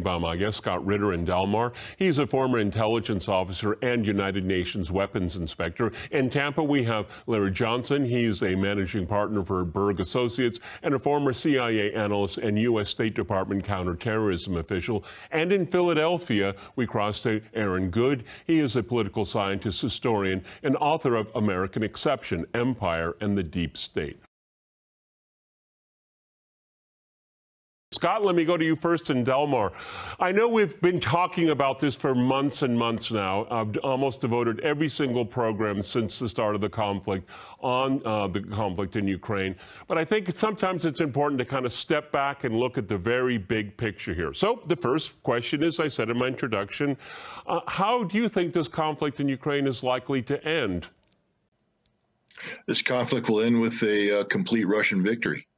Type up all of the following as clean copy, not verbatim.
by my guest, Scott Ritter in Delmar. He's a former intelligence officer and United Nations weapons inspector. In Tampa, we have Larry Johnson. He's a managing partner for Berg Associates and a former CIA analyst and U.S. State Department counterterrorism official. And in Philadelphia, we cross to Aaron Good. He is a political scientist, historian, and author of American Exception, Empire, and the Deep State. Scott, let me go to you first in Delmar. I know we've been talking about this for months and months now. I've almost devoted every single program since the start of the conflict on the conflict in Ukraine. But I think sometimes it's important to kind of step back and look at the very big picture here. So the first question, as I said in my introduction, how do you think this conflict in Ukraine is likely to end? This conflict will end with a complete Russian victory.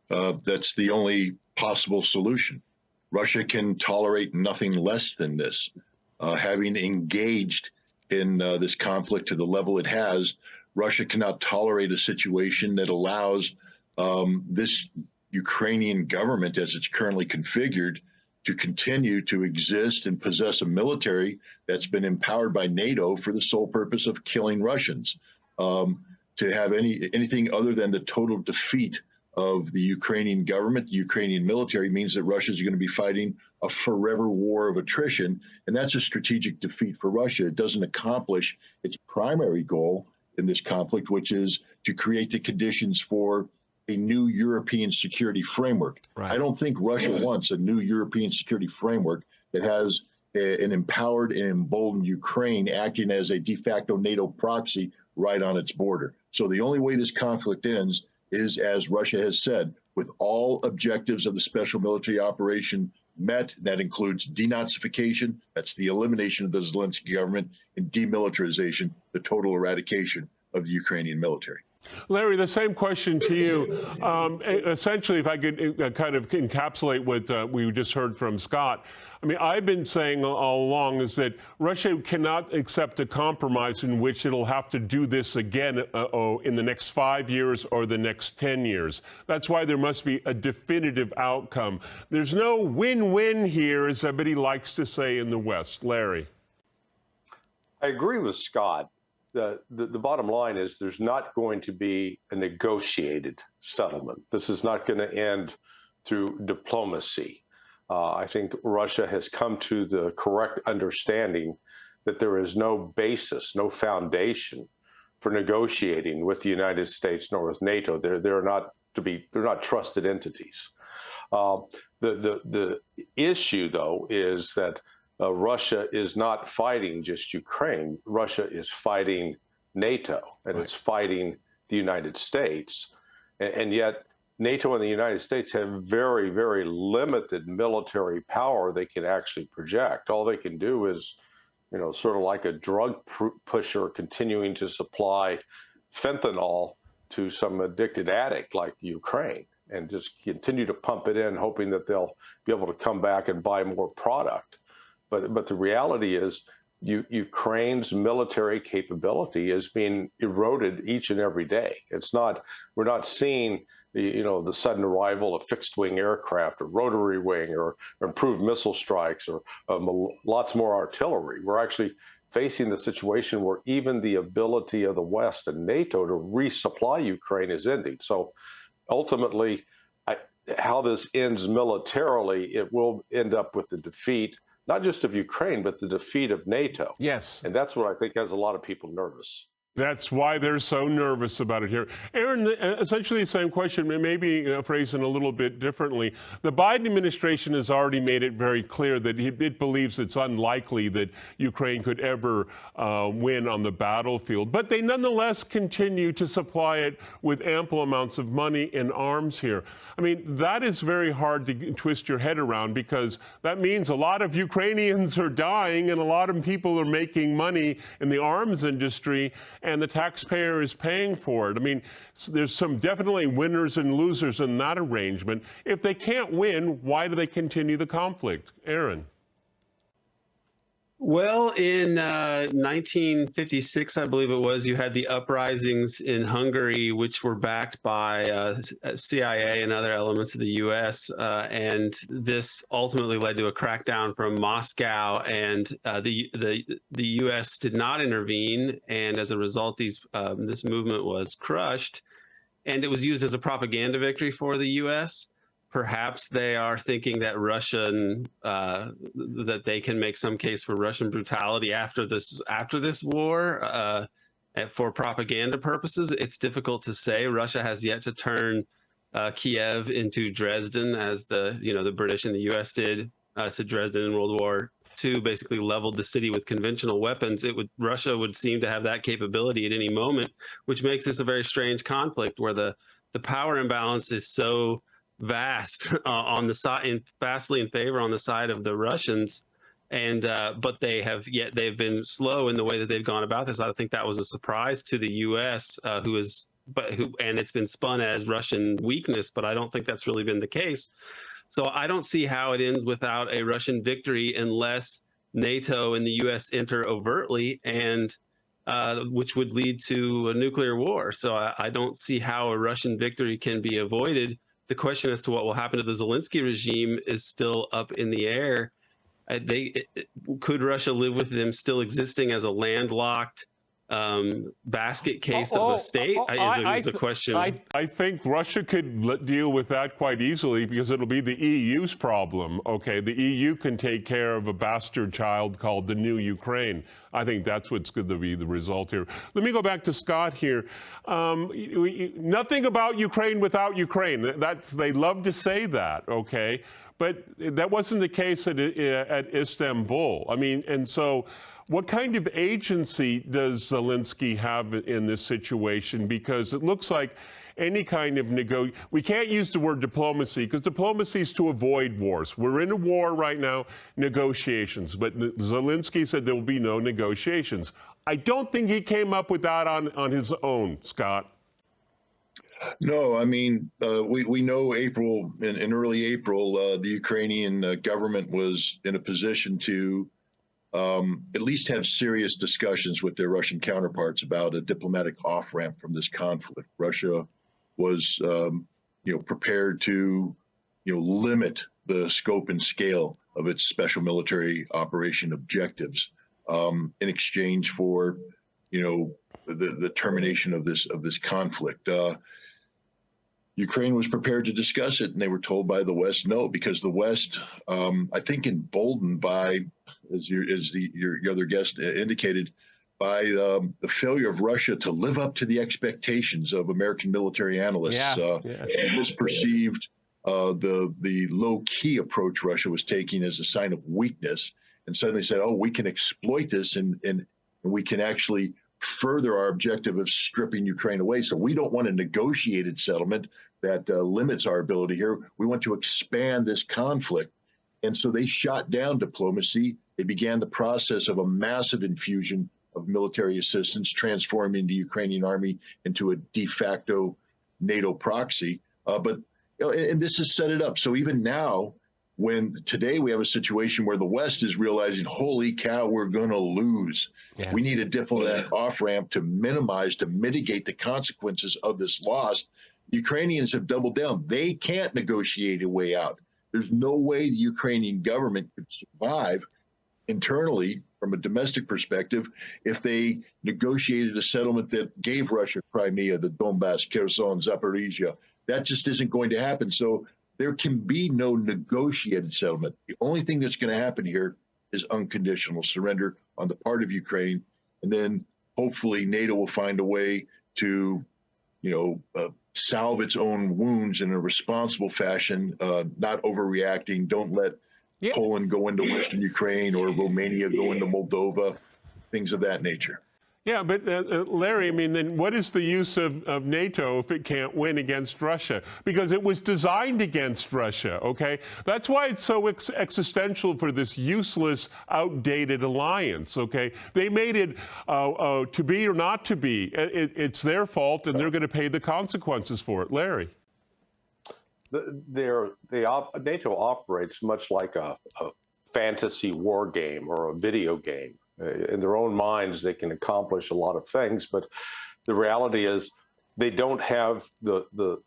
That's the only possible solution. Russia can tolerate nothing less than this. Having engaged in this conflict to the level it has, Russia cannot tolerate a situation that allows this Ukrainian government, as it's currently configured, to continue to exist and possess a military that's been empowered by NATO for the sole purpose of killing Russians. To have anything other than the total defeat of the Ukrainian government, the Ukrainian military, means that Russia is going to be fighting a forever war of attrition. And that's a strategic defeat for Russia. It doesn't accomplish its primary goal in this conflict, which is to create the conditions for a new European security framework. Right. I don't think Russia wants a new European security framework that has an empowered and emboldened Ukraine acting as a de facto NATO proxy right on its border. So the only way this conflict ends is, as Russia has said, with all objectives of the special military operation met. That includes denazification, that's the elimination of the Zelensky government, and demilitarization, the total eradication of the Ukrainian military. Larry, the same question to you. Essentially, if I could kind of encapsulate what we just heard from Scott, I mean, I've been saying all along is that Russia cannot accept a compromise in which it'll have to do this again in the next 5 years or the next 10 years. That's why there must be a definitive outcome. There's no win-win here, as everybody likes to say in the West. Larry. I agree with Scott. The bottom line is there's not going to be a negotiated settlement. This is not going to end through diplomacy. I think Russia has come to the correct understanding that there is no basis, no foundation for negotiating with the United States nor with NATO. They're not trusted entities. The issue, though, is that Russia is not fighting just Ukraine. Russia is fighting NATO, and it's fighting the United States. And yet NATO and the United States have very, very limited military power they can actually project. All they can do is, sort of like a drug pusher continuing to supply fentanyl to some addicted addict like Ukraine and just continue to pump it in, hoping that they'll be able to come back and buy more product. But the reality is Ukraine's military capability is being eroded each and every day. We're not seeing the sudden arrival of fixed-wing aircraft or rotary wing or improved missile strikes or lots more artillery. We're actually facing the situation where even the ability of the West and NATO to resupply Ukraine is ending. So ultimately, how this ends militarily, it will end up with the defeat, not just of Ukraine, but the defeat of NATO. Yes. And that's what I think has a lot of people nervous. That's why they're so nervous about it here. Aaron, essentially the same question, maybe phrased in a little bit differently. The Biden administration has already made it very clear that it believes it's unlikely that Ukraine could ever win on the battlefield. But they nonetheless continue to supply it with ample amounts of money and arms here. I mean, that is very hard to twist your head around, because that means a lot of Ukrainians are dying and a lot of people are making money in the arms industry, and the taxpayer is paying for it. I mean, there's some definitely winners and losers in that arrangement. If they can't win, why do they continue the conflict? Aaron. Well, in 1956, I believe it was, you had the uprisings in Hungary, which were backed by CIA and other elements of the U.S. And this ultimately led to a crackdown from Moscow, and the U.S. did not intervene, and as a result, this movement was crushed, and it was used as a propaganda victory for the U.S. Perhaps they are thinking that that they can make some case for Russian brutality after this war for propaganda purposes. It's difficult to say. Russia has yet to turn Kiev into Dresden, as the British and the U.S. did to Dresden in World War II. Basically leveled the city with conventional weapons. Russia would seem to have that capability at any moment, which makes this a very strange conflict where the power imbalance is so vast on the side, vastly in favor on the side of the Russians, and but they've been slow in the way that they've gone about this. I think that was a surprise to the U.S., and it's been spun as Russian weakness, but I don't think that's really been the case. So I don't see how it ends without a Russian victory unless NATO and the U.S. enter overtly, and which would lead to a nuclear war. So I don't see how a Russian victory can be avoided. The question as to what will happen to the Zelensky regime is still up in the air. Could Russia live with them still existing as a landlocked basket case of a state? Is a question. I think Russia could deal with that quite easily because it'll be the EU's problem. Okay, the EU can take care of a bastard child called the new Ukraine. I think that's what's going to be the result here. Let me go back to Scott here. Nothing about Ukraine without Ukraine. They love to say that, okay? But that wasn't the case at Istanbul. I mean, and so what kind of agency does Zelensky have in this situation? Because it looks like any kind of we can't use the word diplomacy because diplomacy is to avoid wars. We're in a war right now, negotiations. But Zelensky said there will be no negotiations. I don't think he came up with that on his own, Scott. No, I mean, we know in early April, the Ukrainian government was in a position to at least have serious discussions with their Russian counterparts about a diplomatic off-ramp from this conflict. Russia was, prepared to, limit the scope and scale of its special military operation objectives in exchange for, the termination of this conflict. Ukraine was prepared to discuss it, and they were told by the West no, because the West, I think, emboldened by, as your other guest indicated, by the failure of Russia to live up to the expectations of American military analysts, and misperceived the low-key approach Russia was taking as a sign of weakness, and suddenly said, "Oh, we can exploit this, and we can actually further our objective of stripping Ukraine away. So we don't want a negotiated settlement that limits our ability here. We want to expand this conflict." And so they shot down diplomacy. They began the process of a massive infusion of military assistance, transforming the Ukrainian army into a de facto NATO proxy. And this has set it up. So even now, when today we have a situation where the West is realizing, holy cow, we're going to lose. Yeah. We need a diplomatic off-ramp to mitigate the consequences of this loss. Ukrainians have doubled down. They can't negotiate a way out. There's no way the Ukrainian government could survive internally from a domestic perspective if they negotiated a settlement that gave Russia Crimea, the Donbass, Kherson, Zaporizhia. That just isn't going to happen. So there can be no negotiated settlement. The only thing that's going to happen here is unconditional surrender on the part of Ukraine. And then hopefully NATO will find a way to, salve its own wounds in a responsible fashion, not overreacting. Don't let Poland go into Western Ukraine or Romania go into Moldova, things of that nature. Yeah, but Larry, I mean, then what is the use of NATO if it can't win against Russia? Because it was designed against Russia, okay? That's why it's so existential for this useless, outdated alliance, okay? They made it to be or not to be. It's their fault, and they're going to pay the consequences for it. Larry? NATO operates much like a fantasy war game or a video game. In their own minds, they can accomplish a lot of things, but the reality is they don't have the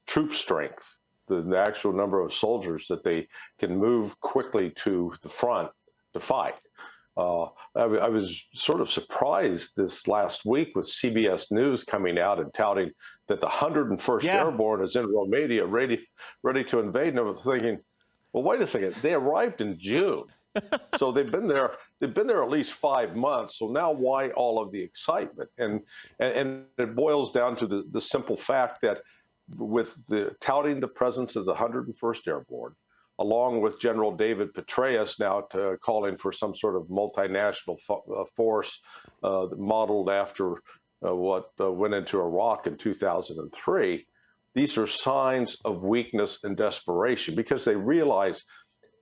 troop strength, the actual number of soldiers that they can move quickly to the front to fight. I was sort of surprised this last week with CBS News coming out and touting that the 101st Airborne is in Romania, ready to invade. And I was thinking, well, wait a second. They arrived in June, so they've been there. They've been there at least 5 months. So now, why all of the excitement? And it boils down to the simple fact that with the touting the presence of the 101st Airborne, along with General David Petraeus now calling for some sort of multinational force modeled after what went into Iraq in 2003, these are signs of weakness and desperation because they realize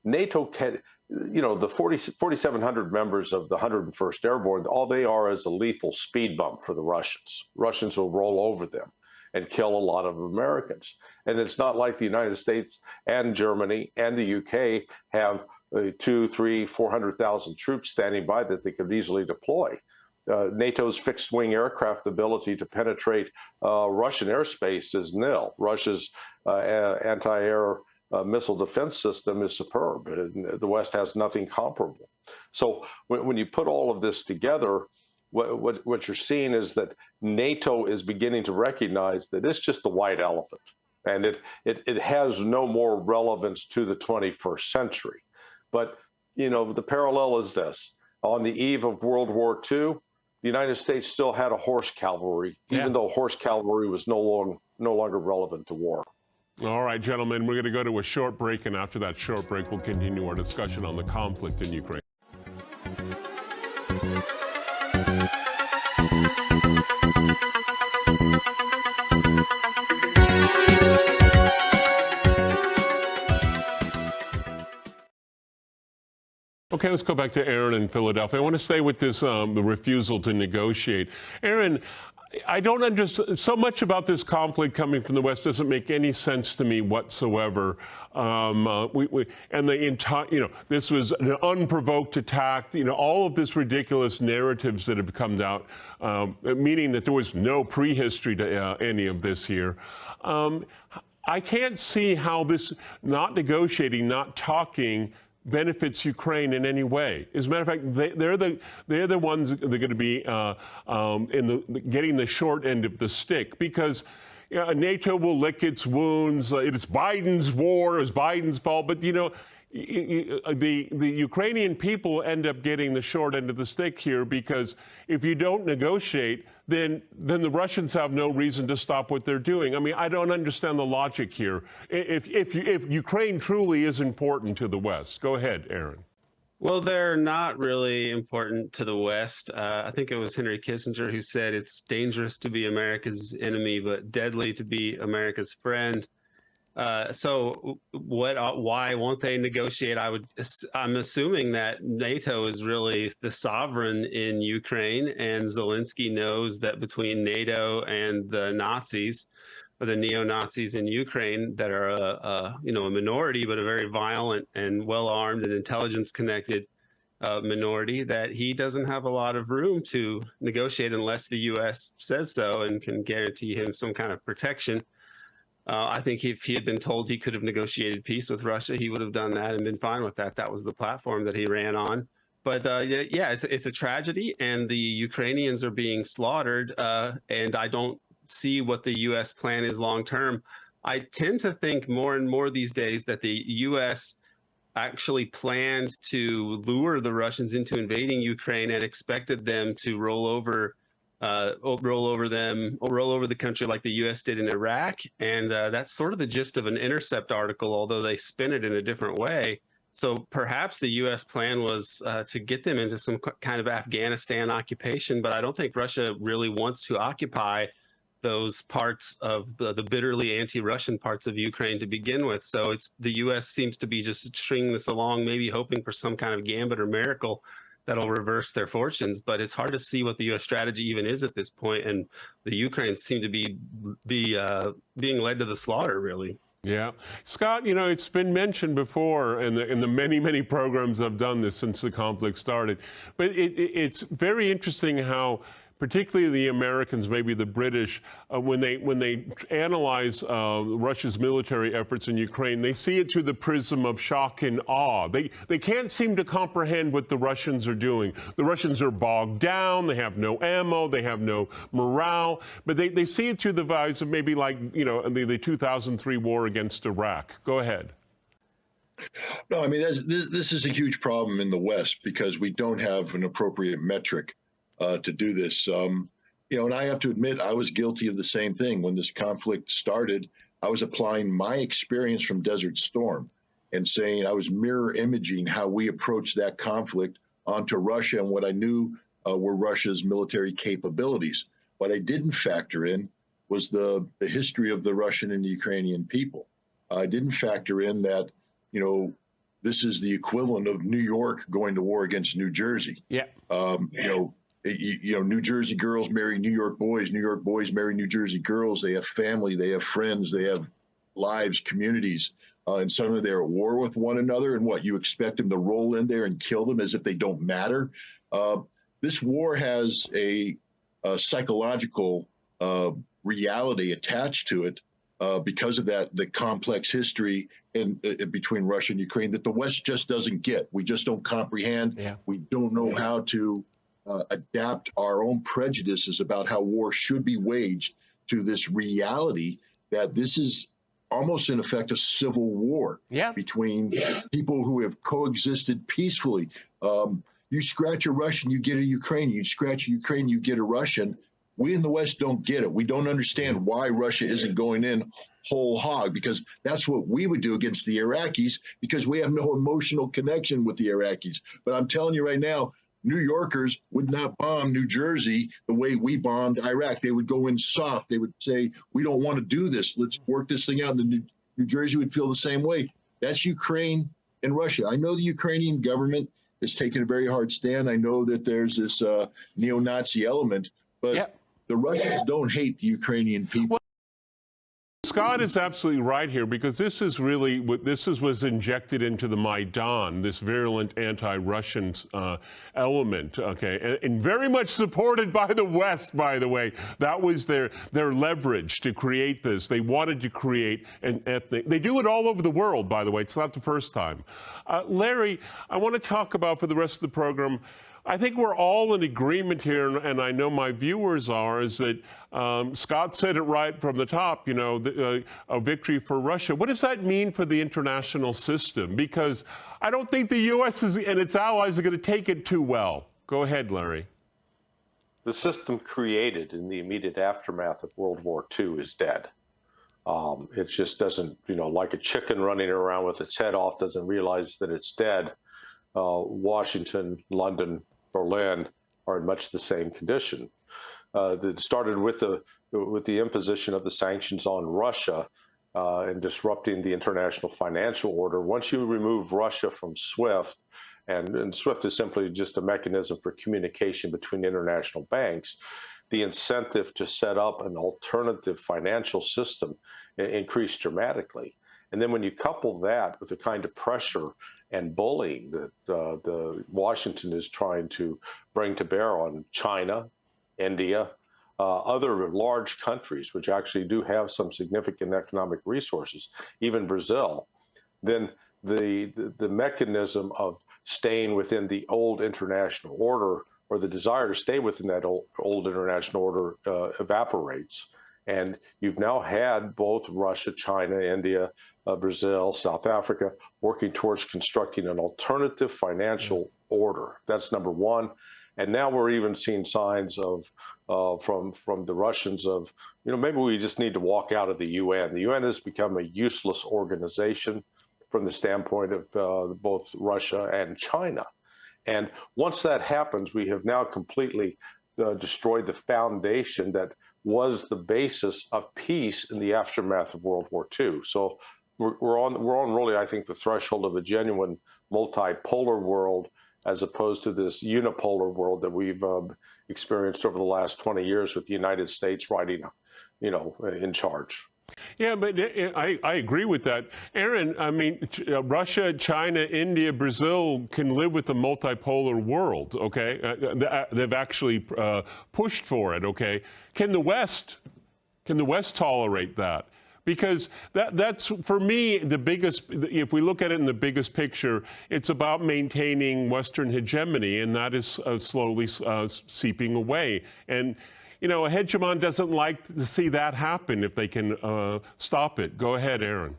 NATO can, the 4,700 members of the 101st Airborne, all they are is a lethal speed bump for the Russians. Russians will roll over them and kill a lot of Americans. And it's not like the United States and Germany and the UK have 200,000, 300,000, 400,000 troops standing by that they could easily deploy. NATO's fixed-wing aircraft ability to penetrate Russian airspace is nil. Russia's anti-air missile defense system is superb. The West has nothing comparable. So when you put all of this together, what you're seeing is that NATO is beginning to recognize that it's just the white elephant, and it has no more relevance to the 21st century. But, the parallel is this. On the eve of World War II, the United States still had a horse cavalry, even though horse cavalry was no longer relevant to war. All right, gentlemen, we're going to go to a short break, and after that short break, we'll continue our discussion on the conflict in Ukraine. Okay, let's go back to Aaron in Philadelphia. I want to stay with this the refusal to negotiate. Aaron, I don't understand so much about this conflict coming from the West. Doesn't make any sense to me whatsoever. And the entire, this was an unprovoked attack. All of this ridiculous narratives that have come out, meaning that there was no prehistory to any of this here. I can't see how this not negotiating, not talking, benefits Ukraine in any way. As a matter of fact, they're the ones that are going to be getting the short end of the stick because NATO will lick its wounds. It's Biden's war, it's Biden's fault. But the Ukrainian people end up getting the short end of the stick here because if you don't negotiate, then the Russians have no reason to stop what they're doing. I mean, I don't understand the logic here. If Ukraine truly is important to the West, go ahead, Aaron. Well, they're not really important to the West. I think it was Henry Kissinger who said it's dangerous to be America's enemy, but deadly to be America's friend. So why won't they negotiate? I'm assuming that NATO is really the sovereign in Ukraine, and Zelensky knows that between NATO and the Nazis, or the neo-Nazis in Ukraine that are a minority, but a very violent and well-armed and intelligence-connected minority, that he doesn't have a lot of room to negotiate unless the U.S. says so and can guarantee him some kind of protection. I think if he had been told he could have negotiated peace with Russia, he would have done that and been fine with that. That was the platform that he ran on. But it's a tragedy, and the Ukrainians are being slaughtered, and I don't see what the U.S. plan is long term. I tend to think more and more these days that the U.S. actually planned to lure the Russians into invading Ukraine and expected them to roll over the country like the U.S. did in Iraq. And that's sort of the gist of an Intercept article, although they spin it in a different way. So perhaps the U.S. plan was to get them into some kind of Afghanistan occupation, but I don't think Russia really wants to occupy those parts of the bitterly anti-Russian parts of Ukraine to begin with. So the U.S. seems to be just stringing this along, maybe hoping for some kind of gambit or miracle that'll reverse their fortunes. But it's hard to see what the U.S. strategy even is at this point, and the Ukrainians seem to be being led to the slaughter, really. Yeah, Scott, it's been mentioned before in the many programs I've done this since the conflict started, but it's very interesting how, particularly the Americans, maybe the British, when they analyze Russia's military efforts in Ukraine, they see it through the prism of shock and awe. They can't seem to comprehend what the Russians are doing. The Russians are bogged down. They have no ammo. They have no morale. But they see it through the eyes of maybe like the 2003 war against Iraq. Go ahead. No, I mean, this is a huge problem in the West because we don't have an appropriate metric to do this. And I have to admit, I was guilty of the same thing. When this conflict started, I was applying my experience from Desert Storm and saying I was mirror imaging how we approached that conflict onto Russia and what I knew were Russia's military capabilities. What I didn't factor in was the history of the Russian and the Ukrainian people. I didn't factor in that, this is the equivalent of New York going to war against New Jersey. Yeah. New Jersey girls marry New York boys. New York boys marry New Jersey girls. They have family. They have friends. They have lives, communities. And suddenly they're at war with one another. And what, you expect them to roll in there and kill them as if they don't matter? This war has a psychological reality attached to it because of the complex history between Russia and Ukraine that the West just doesn't get. We just don't comprehend. Yeah. We don't know how to adapt our own prejudices about how war should be waged to this reality that this is almost in effect a civil war between people who have coexisted peacefully. You scratch a Russian, you get a Ukrainian. You scratch a Ukrainian, you get a Russian. We in the West don't get it. We don't understand why Russia isn't going in whole hog, because that's what we would do against the Iraqis, because we have no emotional connection with the Iraqis. But I'm telling you right now, New Yorkers would not bomb New Jersey the way we bombed Iraq. They would go in soft. They would say, we don't want to do this. Let's work this thing out. And New Jersey would feel the same way. That's Ukraine and Russia. I know the Ukrainian government has taken a very hard stand. I know that there's this neo-Nazi element, but the Russians don't hate the Ukrainian people. Scott is absolutely right here, because this is really what was injected into the Maidan, this virulent anti-Russian element, okay, and very much supported by the West, by the way. That was their leverage to create this. They wanted to create an ethnic. They do it all over the world, by the way. It's not the first time. Larry, I want to talk about, for the rest of the program, I think we're all in agreement here, and I know my viewers are, is that Scott said it right from the top, a victory for Russia. What does that mean for the international system? Because I don't think the U.S. and its allies are going to take it too well. Go ahead, Larry. The system created in the immediate aftermath of World War II is dead. It just doesn't, like a chicken running around with its head off, doesn't realize that it's dead. Washington, London, Berlin are in much the same condition. That started with the imposition of the sanctions on Russia and disrupting the international financial order. Once you remove Russia from SWIFT, and SWIFT is simply just a mechanism for communication between international banks, the incentive to set up an alternative financial system increased dramatically. And then when you couple that with the kind of pressure and bullying that the Washington is trying to bring to bear on China, India, other large countries, which actually do have some significant economic resources, even Brazil, then the mechanism of staying within the old international order, or the desire to stay within that old international order, evaporates. And you've now had both Russia, China, India, Brazil, South Africa working towards constructing an alternative financial order. That's number one. And now we're even seeing signs of from the Russians of, maybe we just need to walk out of the UN. The UN has become a useless organization from the standpoint of both Russia and China. And once that happens, we have now completely destroyed the foundation that was the basis of peace in the aftermath of World War II. So we're on really, I think, the threshold of a genuine multipolar world, as opposed to this unipolar world that we've experienced over the last 20 years with the United States riding, in charge. Yeah, but I agree with that. Aaron, I mean, Russia, China, India, Brazil can live with a multipolar world, okay? They've actually pushed for it, okay? Can the West tolerate that? Because that's, for me, the biggest, if we look at it in the biggest picture, it's about maintaining Western hegemony, and that is slowly seeping away. And you know, a hegemon doesn't like to see that happen if they can stop it. Go ahead, Aaron.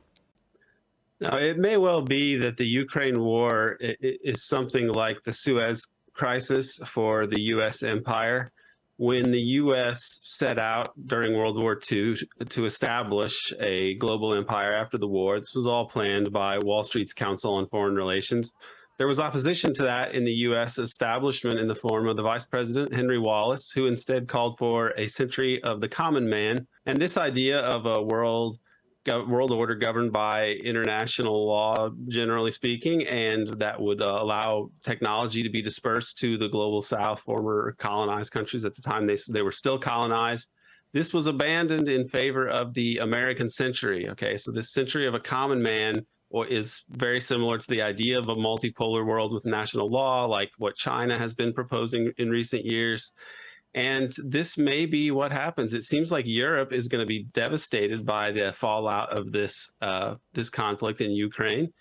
Now, it may well be that the Ukraine war is something like the Suez Crisis for the U.S. empire. When the U.S. set out during World War II to establish a global empire after the war, this was all planned by Wall Street's Council on Foreign Relations. There was opposition to that in the U.S. establishment in the form of the Vice President, Henry Wallace, who instead called for a century of the common man. And this idea of a world order governed by international law, generally speaking, and that would allow technology to be dispersed to the global South, former colonized countries at the time they were still colonized. This was abandoned in favor of the American century. Okay, so this century of a common man is very similar to the idea of a multipolar world with national law, like what China has been proposing in recent years. And this may be what happens. It seems like Europe is going to be devastated by the fallout of this conflict in Ukraine.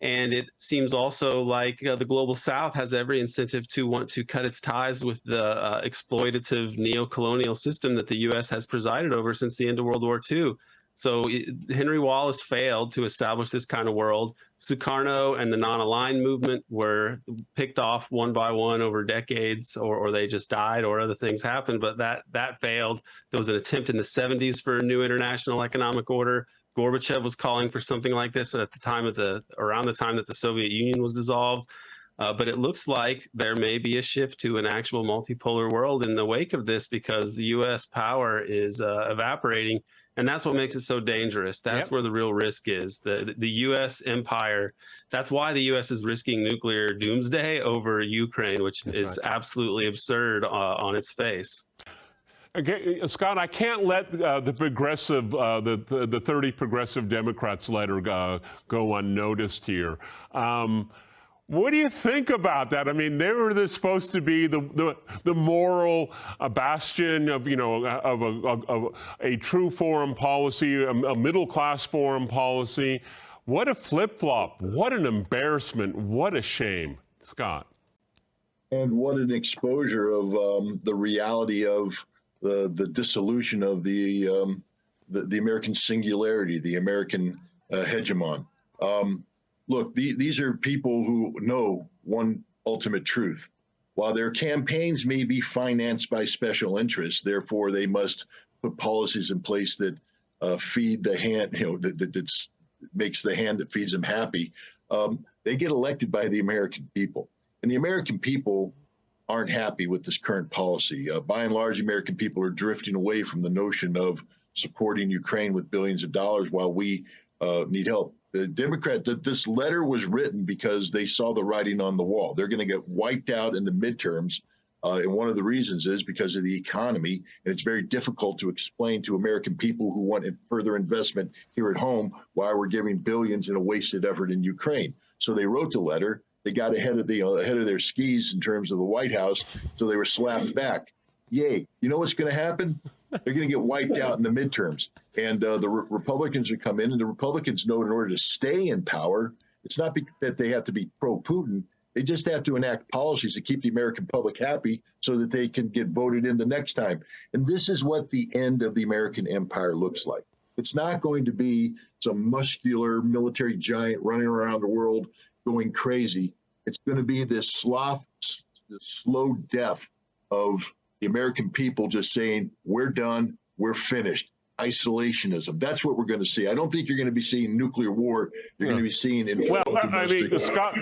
And it seems also like the global South has every incentive to want to cut its ties with the exploitative neo-colonial system that the U.S. has presided over since the end of World War II. So Henry Wallace failed to establish this kind of world. Sukarno and the non-aligned movement were picked off one by one over decades, or they just died, or other things happened. But that failed. There was an attempt in the 70s for a new international economic order. Gorbachev was calling for something like this at the time around the time that the Soviet Union was dissolved. But it looks like there may be a shift to an actual multipolar world in the wake of this, because the U.S. power is evaporating. And that's what makes it so dangerous. That's where the real risk is. The U.S. empire, that's why the U.S. is risking nuclear doomsday over Ukraine, which is absolutely absurd on its face. Okay, Scott, I can't let the 30 progressive Democrats letter go unnoticed here. What do you think about that? I mean, they were supposed to be the moral bastion of, you know, of a true foreign policy, a middle-class foreign policy. What a flip-flop. What an embarrassment. What a shame. Scott. And what an exposure of the reality of the dissolution of the American singularity, the American hegemon. Look, these are people who know one ultimate truth. While their campaigns may be financed by special interests, therefore they must put policies in place that feed the hand, you know, that makes the hand that feeds them happy. They get elected by the American people, and the American people aren't happy with this current policy. By and large, American people are drifting away from the notion of supporting Ukraine with billions of dollars while we need help. The Democrat, this letter was written because they saw the writing on the wall. They're going to get wiped out in the midterms. And one of the reasons is because of the economy. And it's very difficult to explain to American people who want further investment here at home why we're giving billions in a wasted effort in Ukraine. So they wrote the letter. They got ahead of their skis in terms of the White House. So they were slapped back. Yay. You know what's going to happen? They're going to get wiped out in the midterms. And the Republicans will come in, and the Republicans know in order to stay in power, it's not that they have to be pro-Putin. They just have to enact policies to keep the American public happy so that they can get voted in the next time. And this is what the end of the American empire looks like. It's not going to be some muscular military giant running around the world going crazy. It's going to be this slow death of the American people just saying, we're done, we're finished. Isolationism. That's what we're going to see. I don't think you're going to be seeing nuclear war. You're going to be seeing. Well, I mean, Scott,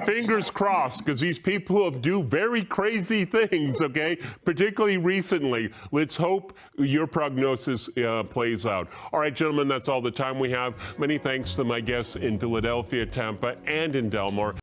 fingers crossed, because these people do very crazy things. Okay, particularly recently. Let's hope your prognosis plays out. All right, gentlemen, that's all the time we have. Many thanks to my guests in Philadelphia, Tampa, and in Del Mar.